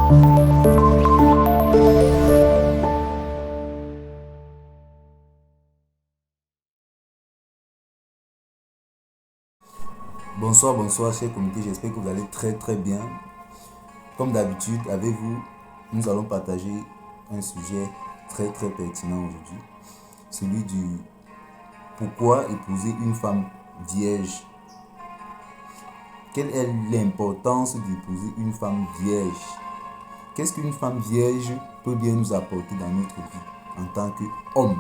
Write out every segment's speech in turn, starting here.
Bonsoir, bonsoir, chers communauté, j'espère que vous allez très bien. Comme d'habitude, avec vous, nous allons partager un sujet très pertinent aujourd'hui. Celui du pourquoi épouser une femme vierge. Quelle est l'importance d'épouser une femme vierge? Qu'est-ce qu'une femme vierge peut bien nous apporter dans notre vie en tant qu'homme?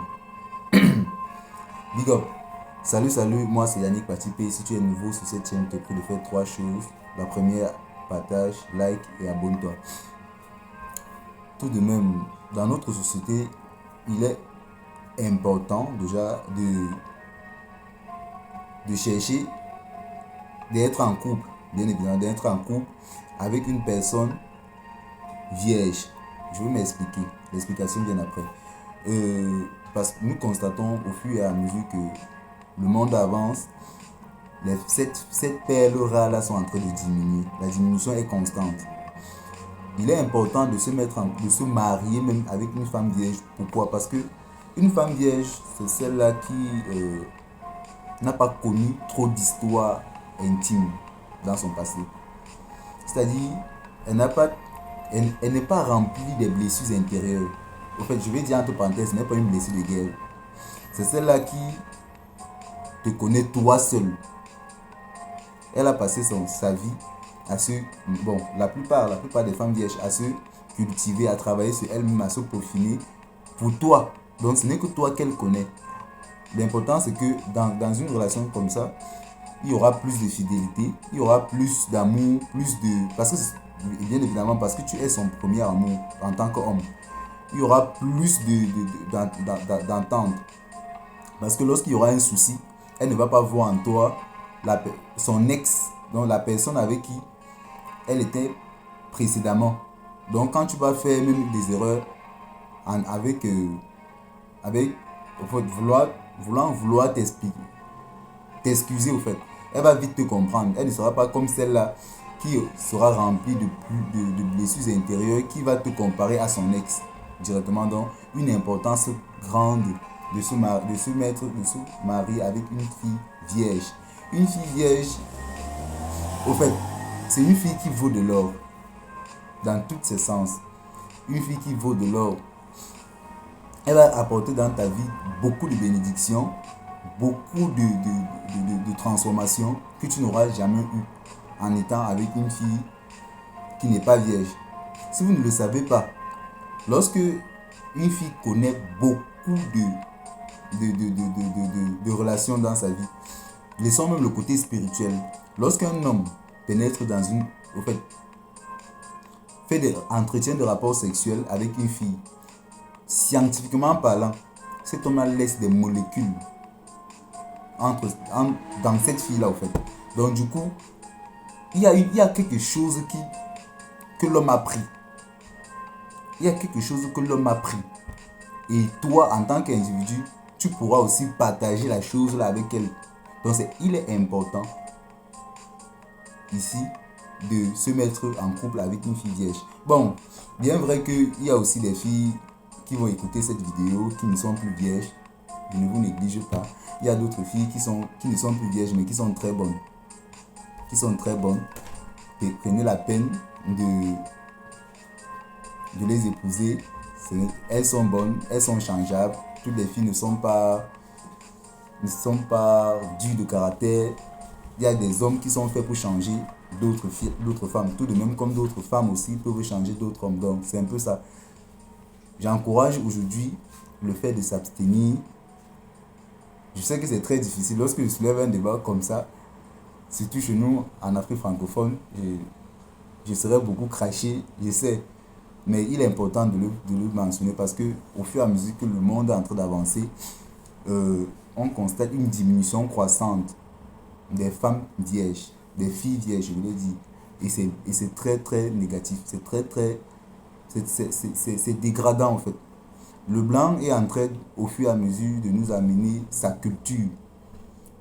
Big up! Salut, moi c'est Yannick Patipé. Si tu es nouveau sur cette chaîne, je te prie de faire trois choses. La première, partage, like et abonne-toi. Tout de même, dans notre société, il est important déjà de chercher, d'être en couple, bien évidemment, d'être en couple avec une personne vierge. Je vais m'expliquer. L'explication vient après. Parce que nous constatons au fur et à mesure que le monde avance, cette perles-là sont en train de diminuer. La diminution est constante. Il est important de se marier même avec une femme vierge. Pourquoi? Parce que une femme vierge, c'est celle-là qui n'a pas connu trop d'histoire intime dans son passé. C'est-à-dire, elle n'est pas remplie des blessures intérieures. En fait, je vais dire entre parenthèses, ce n'est pas une blessure de guerre. C'est celle-là qui te connaît toi seul. Elle a passé sa vie à la plupart des femmes vierges à se cultiver, à travailler sur elle-même, à se peaufiner pour toi. Donc ce n'est que toi qu'elle connaît. L'important c'est que dans une relation comme ça, il y aura plus de fidélité, il y aura plus d'amour, bien évidemment parce que tu es son premier amour en tant qu'homme. Il y aura plus d'entente. Parce que lorsqu'il y aura un souci, elle ne va pas voir en toi son ex, donc la personne avec qui elle était précédemment. Donc quand tu vas faire même des erreurs avec vouloir t'excuser au fait, elle va vite te comprendre. Elle ne sera pas comme celle-là qui sera remplie de blessures intérieures, qui va te comparer à son ex directement. Donc une importance grande de se marier avec une fille vierge. Une fille vierge, au fait, c'est une fille qui vaut de l'or dans tous ses sens. Une fille qui vaut de l'or. Elle va apporter dans ta vie beaucoup de bénédictions, beaucoup de transformations que tu n'auras jamais eu en étant avec une fille qui n'est pas vierge. Si vous ne le savez pas, lorsque une fille connaît beaucoup de relations dans sa vie, laissons même le côté spirituel. Lorsqu'un homme pénètre fait des entretiens de rapports sexuels avec une fille, scientifiquement parlant, cet homme laisse des molécules dans cette fille-là, au fait. Donc du coup, il y a quelque chose que l'homme a pris. Il y a quelque chose que l'homme a pris. Et toi, en tant qu'individu, tu pourras aussi partager la chose là avec elle. Donc il est important ici de se mettre en couple avec une fille vierge. Bon, bien vrai qu'il y a aussi des filles qui vont écouter cette vidéo qui ne sont plus vierges. Je ne vous néglige pas. Il y a d'autres filles qui ne sont plus vierges mais qui sont très bonnes. Prenez la peine de les épouser. Elles sont bonnes, elles sont changeables. Toutes les filles ne sont pas dures de caractère. Il y a des hommes qui sont faits pour changer d'autres femmes. Tout de même comme d'autres femmes aussi peuvent changer d'autres hommes. Donc c'est un peu ça. J'encourage aujourd'hui le fait de s'abstenir. Je sais que c'est très difficile. Lorsque je soulève un débat comme ça, surtout chez nous en Afrique francophone, je serais beaucoup craché, je sais. Mais il est important de le mentionner parce que au fur et à mesure que le monde est en train d'avancer, on constate une diminution croissante des femmes vierges, des filles vierges, je l'ai dit. Et c'est très négatif. C'est dégradant en fait. Le blanc est en train au fur et à mesure de nous amener sa culture.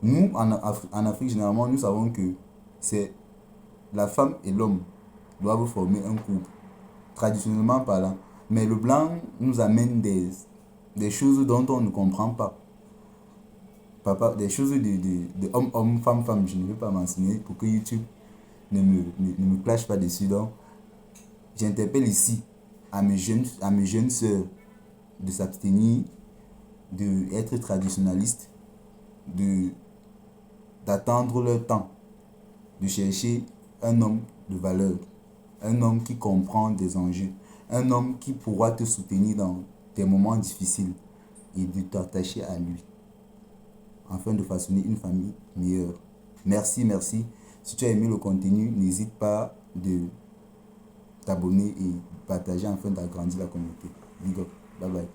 Nous, en Afrique, généralement, nous savons que c'est la femme et l'homme doivent former un couple. traditionnellement parlant. Mais le blanc nous amène des choses dont on ne comprend pas. Papa, des choses de homme, homme, femme, femme, je ne vais pas mentionner pour que YouTube ne me clash pas dessus. Donc, j'interpelle ici à mes jeunes sœurs de s'abstenir, d'être traditionnalistes, d'attendre leur temps, de chercher un homme de valeur, un homme qui comprend des enjeux, un homme qui pourra te soutenir dans tes moments difficiles et de t'attacher à lui afin de façonner une famille meilleure. Merci, merci. Si tu as aimé le contenu, n'hésite pas de t'abonner et partager afin d'agrandir la communauté. Big up. Bye bye.